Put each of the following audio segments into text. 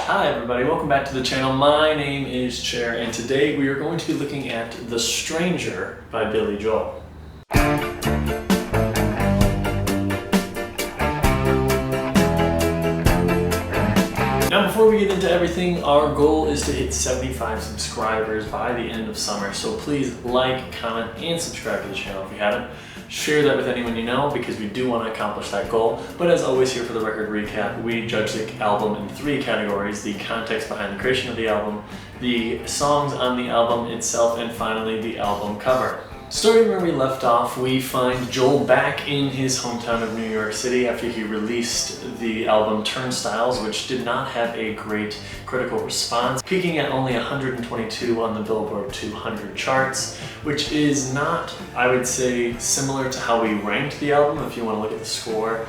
Hi everybody, welcome back to the channel. My name is Chair and today we are going to be looking at The Stranger by Billy Joel. Now before we get into everything, our goal is to hit 75 subscribers by the end of summer, so please like, comment, and subscribe to the channel if you haven't. Share that with anyone you know because we do want to accomplish that goal. But as always, here for the record recap, we judge the album in 3 categories: the context behind the creation of the album, the songs on the album itself, and finally the album cover. Starting where we left off, we find Joel back in his hometown of New York City after he released the album Turnstiles, which did not have a great critical response, peaking at only 122 on the Billboard 200 charts, which is not, I would say, similar to how we ranked the album. If you want to look at the score,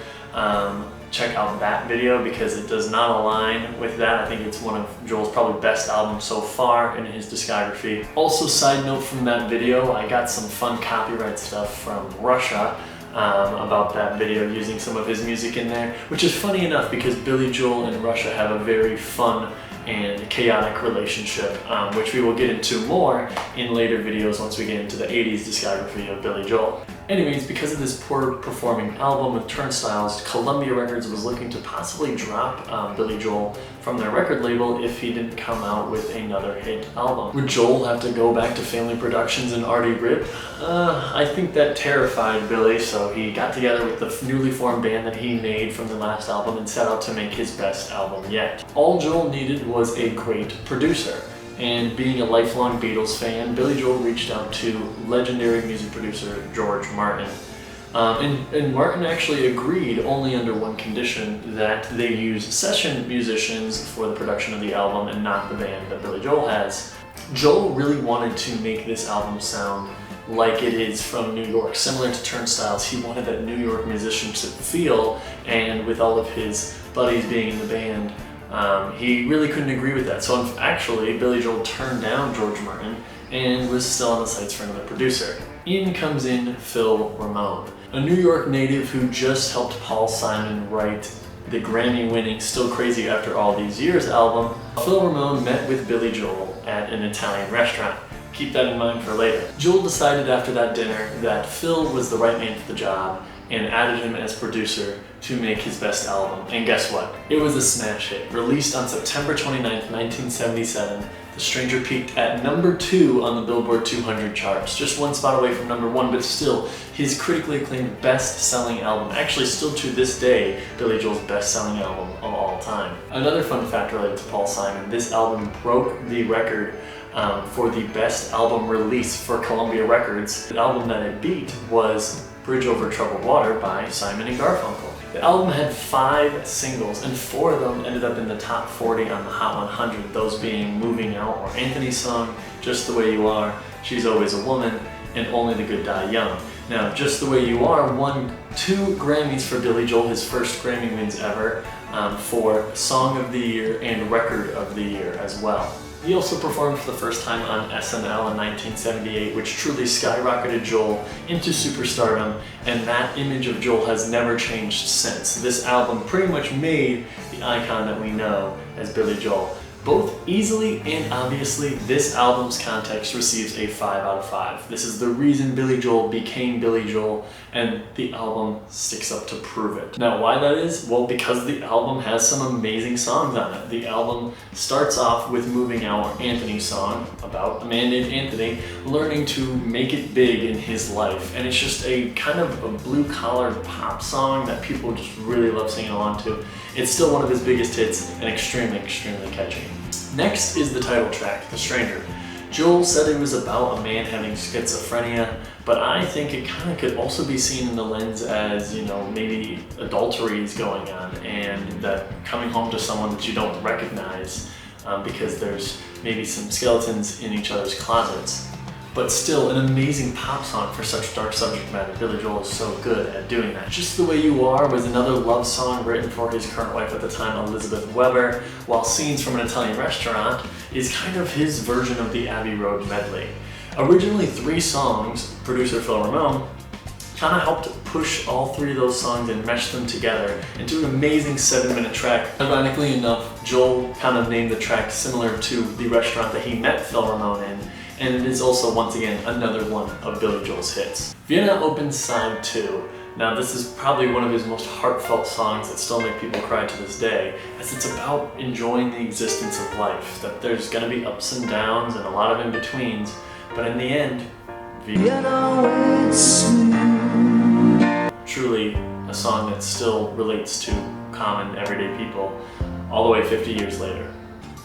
check out that video because it does not align with that. I think it's one of Joel's probably best albums so far in his discography. Also, side note from that video, I got some fun copyright stuff from Russia about that video, using some of his music in there, which is funny enough because Billy Joel and Russia have a very fun and chaotic relationship, which we will get into more in later videos once we get into the 80s discography of Billy Joel. Anyways, because of this poor performing album with Turnstiles, Columbia Records was looking to possibly drop Billy Joel from their record label if he didn't come out with another hit album. Would Joel have to go back to Family Productions and Artie Ripp? I think that terrified Billy, so he got together with the newly formed band that he made from the last album and set out to make his best album yet. All Joel needed was a great producer. And being a lifelong Beatles fan, Billy Joel reached out to legendary music producer George Martin. And Martin actually agreed only under one condition, that they use session musicians for the production of the album and not the band that Billy Joel has. Joel really wanted to make this album sound like it is from New York, similar to Turnstiles. He wanted that New York musicianship feel, and with all of his buddies being in the band, he really couldn't agree with that. So actually, Billy Joel turned down George Martin and was still on the sights for another producer. In comes in Phil Ramone, a New York native who just helped Paul Simon write the Grammy-winning Still Crazy After All These Years album. Phil Ramone met with Billy Joel at an Italian restaurant. Keep that in mind for later. Joel decided after that dinner that Phil was the right man for the job and added him as producer to make his best album. And guess what? It was a smash hit. Released on September 29th, 1977, The Stranger peaked at number 2 on the Billboard 200 charts, just one spot away from number 1, but still his critically acclaimed best-selling album. Actually, still to this day, Billy Joel's best-selling album of all time. Another fun fact related to Paul Simon, this album broke the record for the best album release for Columbia Records. The album that it beat was Bridge Over Troubled Water by Simon and Garfunkel. The album had 5 singles, and 4 of them ended up in the top 40 on the Hot 100, those being Moving Out, or Anthony's song, Just the Way You Are, She's Always a Woman, and Only the Good Die Young. Now, Just the Way You Are won 2 Grammys for Billy Joel, his first Grammy wins ever, for Song of the Year and Record of the Year as well. He also performed for the first time on SNL in 1978, which truly skyrocketed Joel into superstardom, and that image of Joel has never changed since. This album pretty much made the icon that we know as Billy Joel. Both easily and obviously, this album's context receives a 5 out of 5. This is the reason Billy Joel became Billy Joel, and the album sticks up to prove it. Now, why that is? Well, because the album has some amazing songs on it. The album starts off with Moving Out, or Anthony's song, about a man named Anthony learning to make it big in his life. And it's just a kind of a blue-collar pop song that people just really love singing along to. It's still one of his biggest hits and extremely, extremely catchy. Next is the title track, The Stranger. Joel said it was about a man having schizophrenia, but I think it kind of could also be seen in the lens as, you know, maybe adultery is going on, and that coming home to someone that you don't recognize because there's maybe some skeletons in each other's closets. But still, an amazing pop song for such dark subject matter. Billy Joel is so good at doing that. Just the Way You Are was another love song written for his current wife at the time, Elizabeth Weber, while Scenes from an Italian Restaurant is kind of his version of the Abbey Road medley. Originally 3 songs, producer Phil Ramone kind of helped push all three of those songs and mesh them together into an amazing 7-minute track. Ironically enough, Joel kind of named the track similar to the restaurant that he met Phil Ramone in, and it is also, once again, another one of Billy Joel's hits. Vienna opens side 2. Now this is probably one of his most heartfelt songs that still make people cry to this day, as it's about enjoying the existence of life, that there's going to be ups and downs and a lot of in-betweens, but in the end, truly a song that still relates to common everyday people all the way 50 years later.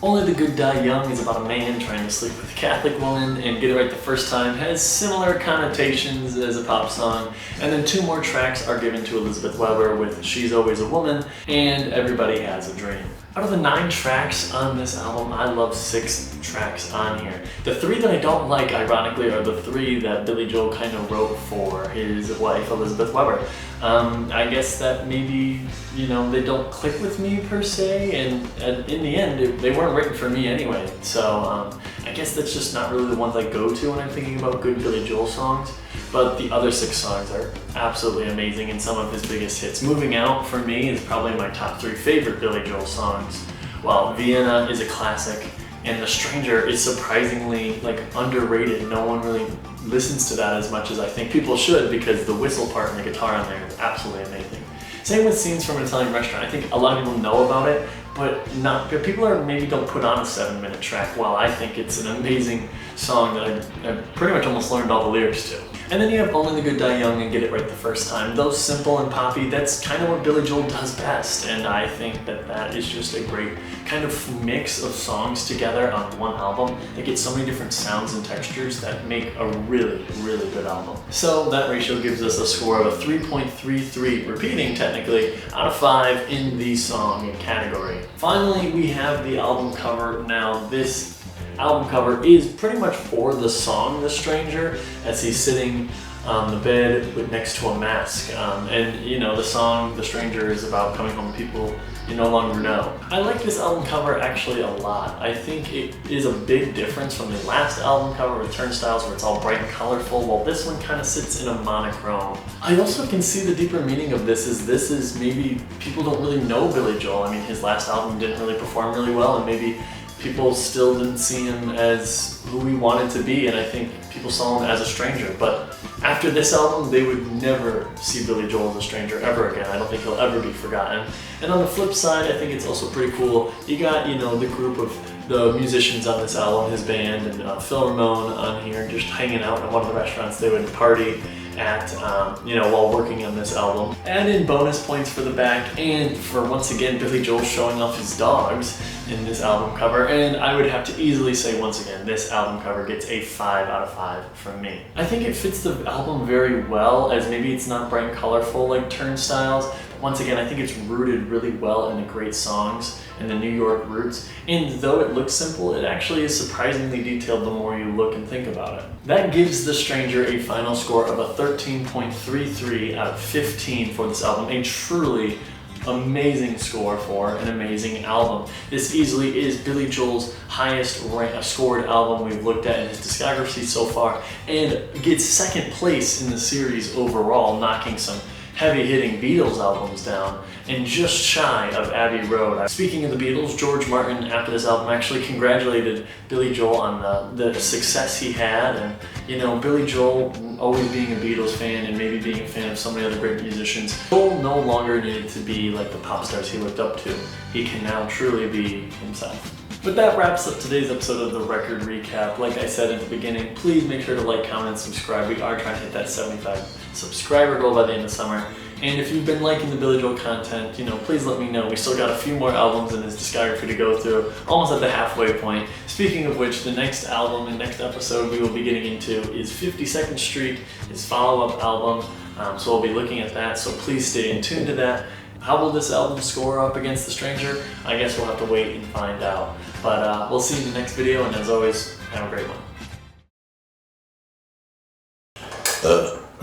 Only the Good Die Young is about a man trying to sleep with a Catholic woman and get it right the first time, has similar connotations as a pop song, and then 2 more tracks are given to Elizabeth Weber with She's Always a Woman and Everybody Has a Dream. Out of the 9 tracks on this album, I love 6 tracks on here. The 3 that I don't like, ironically, are the 3 that Billy Joel kind of wrote for his wife, Elizabeth Weber. I guess that maybe, you know, they don't click with me per se, and in the end, they weren't written for me anyway. So I guess that's just not really the ones I go to when I'm thinking about good Billy Joel songs. But the other 6 songs are absolutely amazing and some of his biggest hits. Moving Out, for me, is probably my top 3 favorite Billy Joel songs, while Vienna is a classic, and The Stranger is surprisingly underrated. No one really listens to that as much as I think people should, because the whistle part and the guitar on there is absolutely amazing. Same with Scenes from an Italian Restaurant. I think a lot of people know about it, but people maybe don't put on a 7-minute track, while I think it's an amazing song that I pretty much almost learned all the lyrics to. And then you have Only the Good Die Young and Get It Right the First Time. Those simple and poppy, that's kind of what Billy Joel does best, and I think that that is just a great kind of mix of songs together on one album that get so many different sounds and textures that make a really, really good album. So that ratio gives us a score of a 3.33, repeating technically, out of 5 in the song category. Finally, we have the album cover. Now this album cover is pretty much for the song The Stranger, as he's sitting on the bed next to a mask. And you know, the song The Stranger is about coming home to people you no longer know. I like this album cover actually a lot. I think it is a big difference from the last album cover with Turnstiles, where it's all bright and colorful, while this one kind of sits in a monochrome. I also can see the deeper meaning of this is maybe people don't really know Billy Joel. I mean, his last album didn't really perform really well, and maybe people still didn't see him as who he wanted to be, and I think people saw him as a stranger. But after this album, they would never see Billy Joel as a stranger ever again. I don't think he'll ever be forgotten. And on the flip side, I think it's also pretty cool. You got, you know, the group of the musicians on this album, his band, and Phil Ramone on here just hanging out at one of the restaurants they would party at, you know, while working on this album. Add in bonus points for the back and for, once again, Billy Joel showing off his dogs in this album cover, and I would have to easily say, once again, this album cover gets a 5 out of 5 from me. I think it fits the album very well, as maybe it's not bright and colorful like Turnstiles, but once again, I think it's rooted really well in the great songs and the New York roots, and though it looks simple, it actually is surprisingly detailed the more you look and think about it. That gives The Stranger a final score of a 13.33 out of 15 for this album, a truly amazing score for an amazing album. This easily is Billy Joel's highest scored album we've looked at in his discography so far, and gets second place in the series overall, knocking some heavy-hitting Beatles albums down, and just shy of Abbey Road. Speaking of the Beatles, George Martin, after this album, actually congratulated Billy Joel on the success he had, and you know, Billy Joel always being a Beatles fan and maybe being a fan of so many other great musicians, Joel no longer needed to be like the pop stars he looked up to. He can now truly be himself. But that wraps up today's episode of the Record Recap. Like I said at the beginning, please make sure to like, comment, and subscribe. We are trying to hit that 75 subscriber goal by the end of summer. And if you've been liking the Billy Joel content, you know, please let me know. We still got a few more albums in his discography to go through, almost at the halfway point. Speaking of which, the next album and next episode we will be getting into is 52nd Street, his follow-up album. So we'll be looking at that, so please stay in tune to that. How will this album score up against The Stranger? I guess we'll have to wait and find out. But we'll see you in the next video, and as always, have a great one.